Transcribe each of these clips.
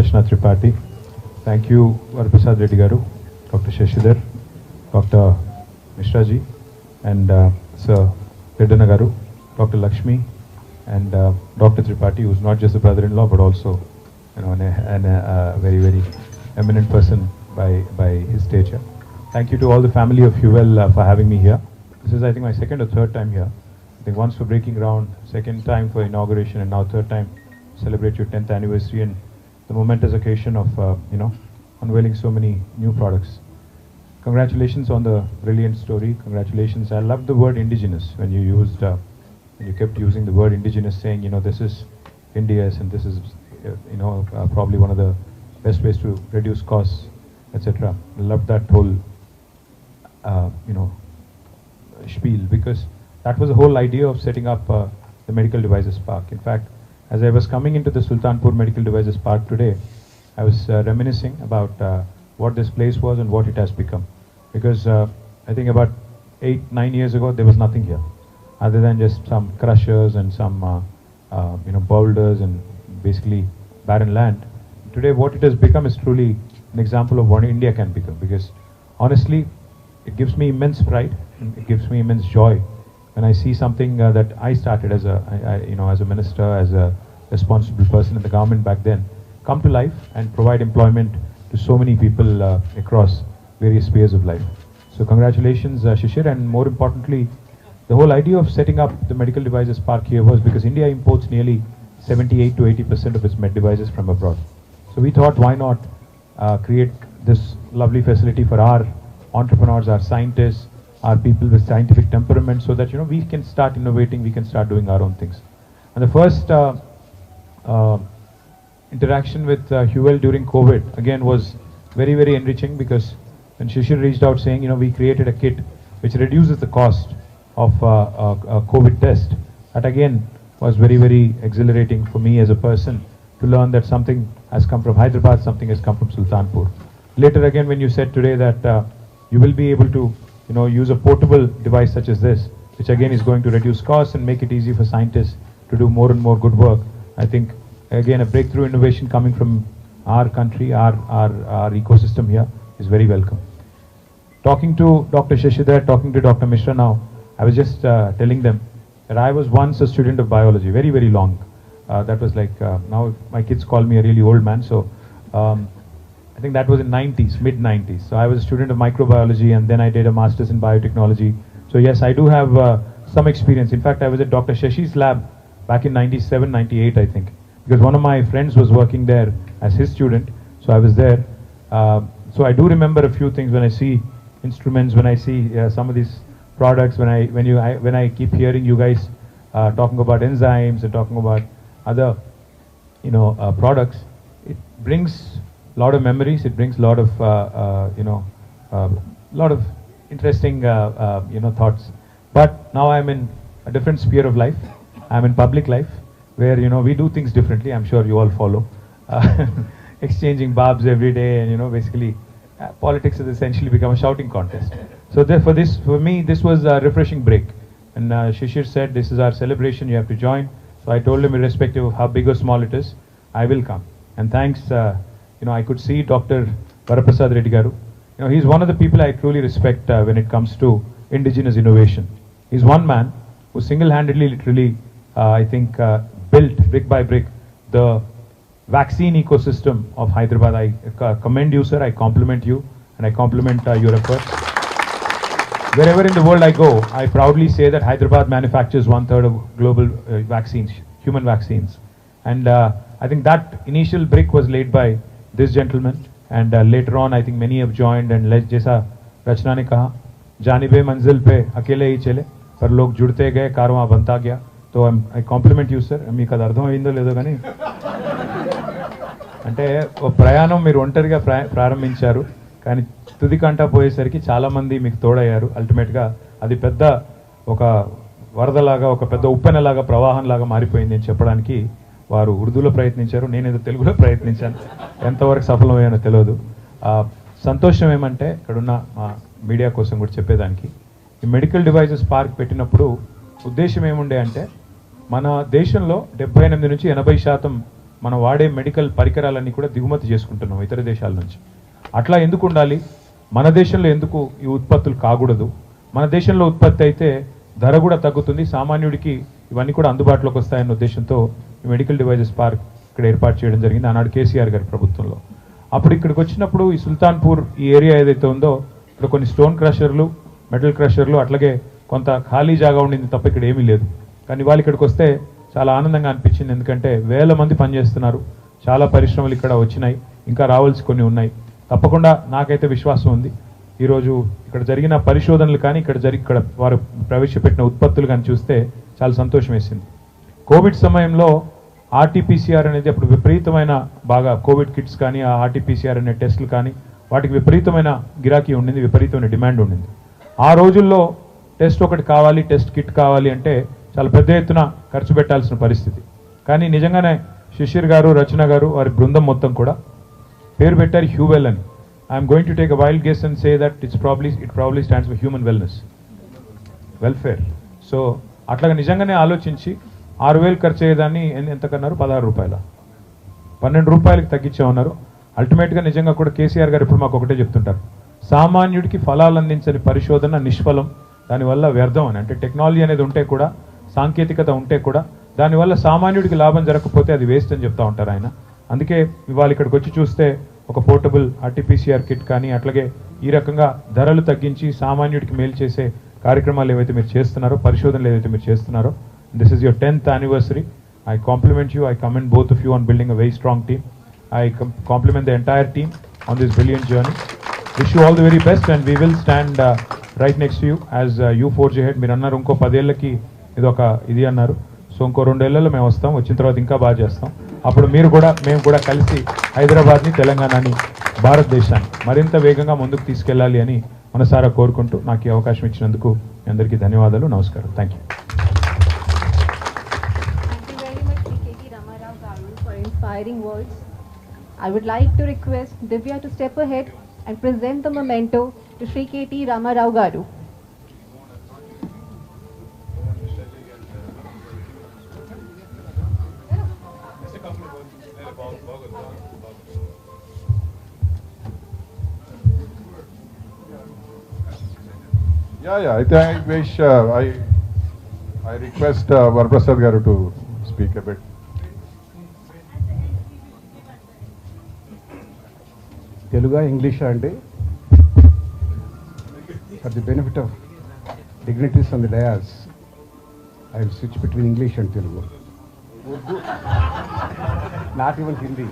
Rachna Tripathi. Thank you, Varaprasad Reddy Garu, Dr. Shashidhar, Dr. Mishra ji, and Sir Redana Garu, Dr. Lakshmi, and Dr. Tripathi, who is not just a brother-in-law but also, you know, a very, very eminent person by his stature. Thank you to all the family of Huwel for having me here. This is, I think, my second or third time here. I think once for breaking ground, second time for inauguration, and now third time celebrate your 10th anniversary and the momentous occasion of, you know, unveiling so many new products. Congratulations on the brilliant story. Congratulations. I love the word indigenous when you used, when you kept using the word indigenous, saying, you know, this is India's and this is, you know, probably one of the best ways to reduce costs, etc. I love that whole, you know, spiel, because that was the whole idea of setting up the Medical Devices Park. In fact, as I was coming into the Sultanpur Medical Devices Park today, I was reminiscing about what this place was and what it has become. Because I think about 8-9 years ago, there was nothing here, other than just some crushers and some you know, boulders and basically barren land. Today, what it has become is truly an example of what India can become. Because honestly, it gives me immense pride and it gives me immense joy when I see something that I started as a, you know, as a minister, as a responsible person in the government back then, come to life and provide employment to so many people across various spheres of life. So congratulations, Shishir, and more importantly, the whole idea of setting up the Medical Devices Park here was because India imports nearly 78 to 80% of its med devices from abroad. So we thought, why not create this lovely facility for our entrepreneurs, our scientists, our people with scientific temperament, so that, you know, we can start innovating, we can start doing our own things. And the first interaction with Huwel during COVID again was very, very enriching, because when Shishir reached out saying, you know, we created a kit which reduces the cost of a COVID test, that again was very, very exhilarating for me as a person to learn that something has come from Hyderabad, something has come from Sultanpur. Later again, when you said today that you will be able to, you know, use a portable device such as this, which again is going to reduce costs and make it easy for scientists to do more and more good work. I think again a breakthrough innovation coming from our country, our ecosystem here is very welcome. Talking to Dr. Shashidhar, talking to Dr. Mishra now, I was just telling them that I was once a student of biology, very, very long. That was like, now my kids call me a really old man, so I think that was in 90s, mid-90s. So I was a student of microbiology and then I did a master's in biotechnology. So yes, I do have some experience. In fact, I was at Dr. Shashi's lab back in 97, 98, I think. Because one of my friends was working there as his student, so I was there. So I do remember a few things when I see instruments, when I see some of these products, when I keep hearing you guys talking about enzymes and talking about other, you know, products. It brings a lot of memories. It brings a lot of you know, lot of interesting you know, thoughts. But now I'm in a different sphere of life. I'm in public life, where, you know, we do things differently. I'm sure you all follow. Exchanging barbs every day, and, you know, basically politics has essentially become a shouting contest. So therefore, for me, this was a refreshing break. And Shishir said, this is our celebration, you have to join. So I told him, irrespective of how big or small it is, I will come. And thanks, you know, I could see Dr. Varaprasad Reddy Garu. You know, he's one of the people I truly respect when it comes to indigenous innovation. He's one man who single-handedly, literally, I think, built brick by brick the vaccine ecosystem of Hyderabad. I commend you, sir. I compliment you, and I compliment your efforts. Wherever in the world I go, I proudly say that Hyderabad manufactures 1/3 of global vaccines, human vaccines. And I think that initial brick was laid by this gentleman. And later on, I think many have joined. And जैसा रचना ने कहा, जानिबे मंजिल पे अकेले ही चले, पर लोग जुड़ते गए, कारवां बनता गया. So I compliment you, sir. మీకు అది అర్థమైందో లేదో కానీ అంటే ఒక ప్రయాణం మీరు ఒంటరిగా ప్రారంభించారు, కానీ తుది కంటా పోయేసరికి చాలామంది మీకు తోడయ్యారు. అల్టిమేట్గా అది పెద్ద ఒక వరదలాగా, ఒక పెద్ద ఉప్పెనలాగా, ప్రవాహంలాగా మారిపోయింది అని చెప్పడానికి వారు ఉర్దూలో ప్రయత్నించారు, నేనేదో తెలుగులో ప్రయత్నించాను. ఎంతవరకు సఫలమయ్యానో తెలియదు. సంతోషం ఏమంటే ఇక్కడున్న మా మీడియా కోసం కూడా చెప్పేదానికి, ఈ మెడికల్ డివైజెస్ పార్క్ పెట్టినప్పుడు ఉద్దేశం ఏముండే అంటే, మన దేశంలో 78 నుంచి 80% మనం వాడే మెడికల్ పరికరాలన్నీ కూడా దిగుమతి చేసుకుంటున్నాం ఇతర దేశాల నుంచి. అట్లా ఎందుకు ఉండాలి? మన దేశంలో ఎందుకు ఈ ఉత్పత్తులు కాకూడదు? మన దేశంలో ఉత్పత్తి అయితే ధర కూడా తగ్గుతుంది, సామాన్యుడికి ఇవన్నీ కూడా అందుబాటులోకి వస్తాయన్న ఉద్దేశంతో ఈ మెడికల్ డివైజెస్ పార్క్ ఇక్కడ ఏర్పాటు చేయడం జరిగింది ఆనాడు కేసీఆర్ గారి ప్రభుత్వంలో. అప్పుడు ఇక్కడికి వచ్చినప్పుడు ఈ సుల్తాన్పూర్ ఈ ఏరియా ఏదైతే ఉందో ఇక్కడ కొన్ని స్టోన్ క్రషర్లు, మెటల్ క్రషర్లు, అట్లాగే కొంత ఖాళీ జాగా ఉండింది తప్ప ఇక్కడ ఏమీ లేదు. కానీ వాళ్ళు ఇక్కడికి వస్తే చాలా ఆనందంగా అనిపించింది, ఎందుకంటే వేల మంది పనిచేస్తున్నారు, చాలా పరిశ్రమలు ఇక్కడ వచ్చినాయి, ఇంకా రావాల్సి కొన్ని ఉన్నాయి. తప్పకుండా నాకైతే విశ్వాసం ఉంది. ఈరోజు ఇక్కడ జరిగిన పరిశోధనలు కానీ ఇక్కడ వారు ప్రవేశపెట్టిన ఉత్పత్తులు కానీ చూస్తే చాలా సంతోషం వేసింది. కోవిడ్ సమయంలో ఆర్టీపీసీఆర్ అనేది అప్పుడు విపరీతమైన బాగా కోవిడ్ కిట్స్ కానీ ఆ ఆర్టీపీసీఆర్ అనే టెస్టులు కానీ వాటికి విపరీతమైన గిరాకీ ఉండింది, విపరీతమైన డిమాండ్ ఉండింది. ఆ రోజుల్లో టెస్ట్ ఒకటి కావాలి, టెస్ట్ కిట్ కావాలి అంటే చాలా పెద్ద ఎత్తున ఖర్చు పెట్టాల్సిన పరిస్థితి. కానీ నిజంగానే శిశిర్ గారు, రచన గారు, వారి బృందం మొత్తం కూడా పేరు పెట్టారు హ్యూవెల్ అని. I'm going to take a wild guess and say that it probably stands for human welfare. So అట్లాగా నిజంగానే ఆలోచించి 6,000 ఖర్చు అయ్యేదాన్ని ఎంత కన్నారు? 16 రూపాయల 12 రూపాయలకి తగ్గించామన్నారు. అల్టిమేట్గా నిజంగా కూడా కేసీఆర్ గారు ఇప్పుడు మాకు ఒకటే చెప్తుంటారు, సామాన్యుడికి ఫలాలు అందించని పరిశోధన నిష్ఫలం, దానివల్ల వ్యర్థం అని. అంటే టెక్నాలజీ అనేది ఉంటే కూడా, సాంకేతికత ఉంటే కూడా దానివల్ల సామాన్యుడికి లాభం జరగకపోతే అది వేస్ట్ అని చెప్తా ఉంటారు ఆయన. అందుకే ఇవాళ ఇక్కడికి వచ్చి చూస్తే ఒక పోర్టబుల్ ఆర్టీపీసీఆర్ కిట్ కానీ అట్లాగే ఈ రకంగా ధరలు తగ్గించి సామాన్యుడికి మేలు చేసే కార్యక్రమాలు ఏవైతే మీరు చేస్తున్నారో, పరిశోధనలు ఏవైతే మీరు చేస్తున్నారో, this is your 10th anniversary. I compliment you, I commend both of you on building a very strong team. I compliment the entire team on this brilliant journey. Wish you all the very best and we will stand right next to you as you forge ahead. మీరు అన్నారు ఇంకో 10 ఏళ్ళకి ఇది ఒక ఇది అన్నారు. So ఇంకో 2 ఏళ్లలో మేము వస్తాం, వచ్చిన తర్వాత ఇంకా బాగా చేస్తాం. అప్పుడు మేము కూడా కలిసి హైదరాబాద్ని, తెలంగాణని, భారతదేశాన్ని మరింత వేగంగా ముందుకు తీసుకెళ్ళాలి అని మనసారా కోరుకుంటూ నాకు ఈ అవకాశం ఇచ్చినందుకు మీ అందరికీ ధన్యవాదాలు. నమస్కారం. Thank you. Inspiring words. I would like to request Divya to step ahead and present the memento to Shri KT Ramarao Garu. Yeah. I wish I request Varaprasad Garu to speak a bit. Telugu English అండి. For the benefit of dignitaries on the dais, I will switch between English and Telugu. Not even Hindi.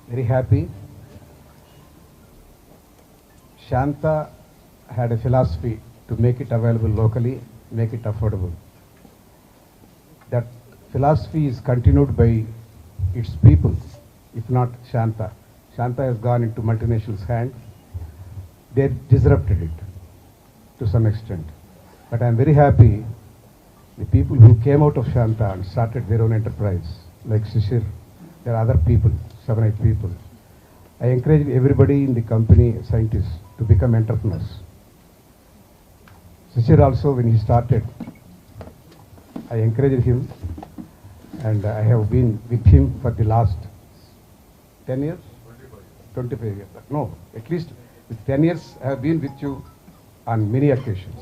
Very happy. Shanta had a philosophy to make it available locally, make it affordable. That philosophy is continued by its people, if not Shanta. Shanta has gone into multinationals' hands. They disrupted it to some extent. But I am very happy the people who came out of Shanta and started their own enterprise, like Shishir, there are other people, 7-8 people. I encourage everybody in the company, scientists, to become entrepreneurs. Shishir also, when he started, I encouraged him. And I have been with him for the last 10 years? 25 years. No, at least with 10 years I have been with you on many occasions.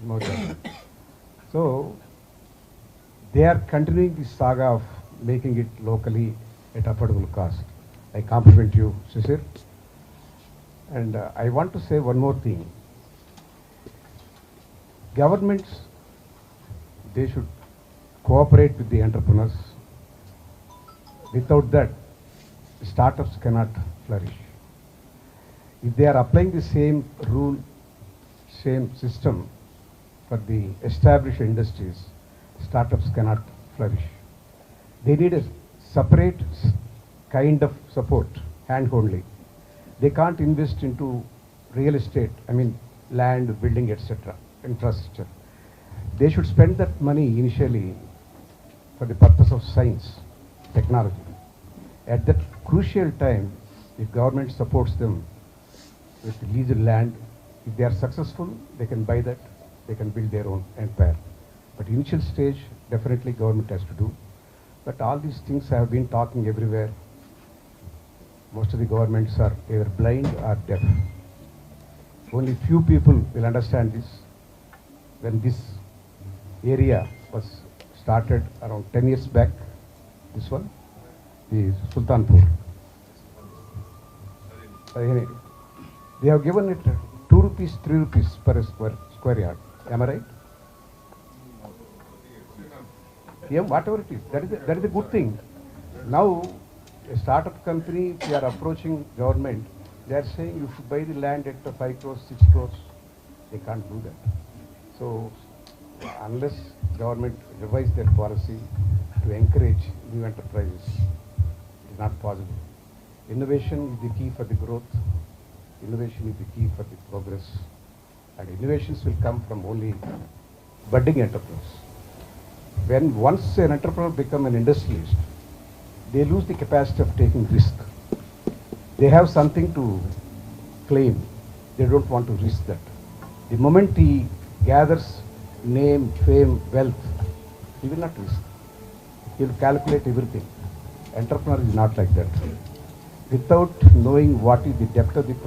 More than. So, they are continuing the saga of making it locally at affordable cost. I compliment you, Shishir. And I want to say one more thing. Governments, they should cooperate with the entrepreneurs. Without that, startups cannot flourish. If they are applying the same rule, same system for the established industries, startups cannot flourish. They need a separate kind of support, hand-holding. They can't invest into real estate, land, building, etc., infrastructure. They should spend that money initially for the purpose of science, technology. At that crucial time, if government supports them with leased land, if they are successful, they can buy that, they can build their own empire. But initial stage, definitely government has to do. But all these things I have been talking everywhere. Most of the governments are either blind or deaf. Only few people will understand this. When this area was started around 10 years back, this one, the Sultanpur. They have given it 2 rupees, 3 rupees per square yard. Am I right? Yeah, whatever it is, that is a good thing. Now, a startup company, they are approaching government. They are saying you should buy the land at 5 crores, 6 crores. They can't do that. So, unless government revise their policy to encourage new enterprises, it is not possible. Innovation is the key for the growth. Innovation is the key for the progress. And innovations will come from only budding entrepreneurs. When once an entrepreneur becomes an industrialist, they lose the capacity of taking risk. They have something to claim. They don't want to risk that. The moment he gathers name, fame, wealth, he will not risk. He will calculate everything. Entrepreneur is not like that. Without knowing what is the depth of the problem,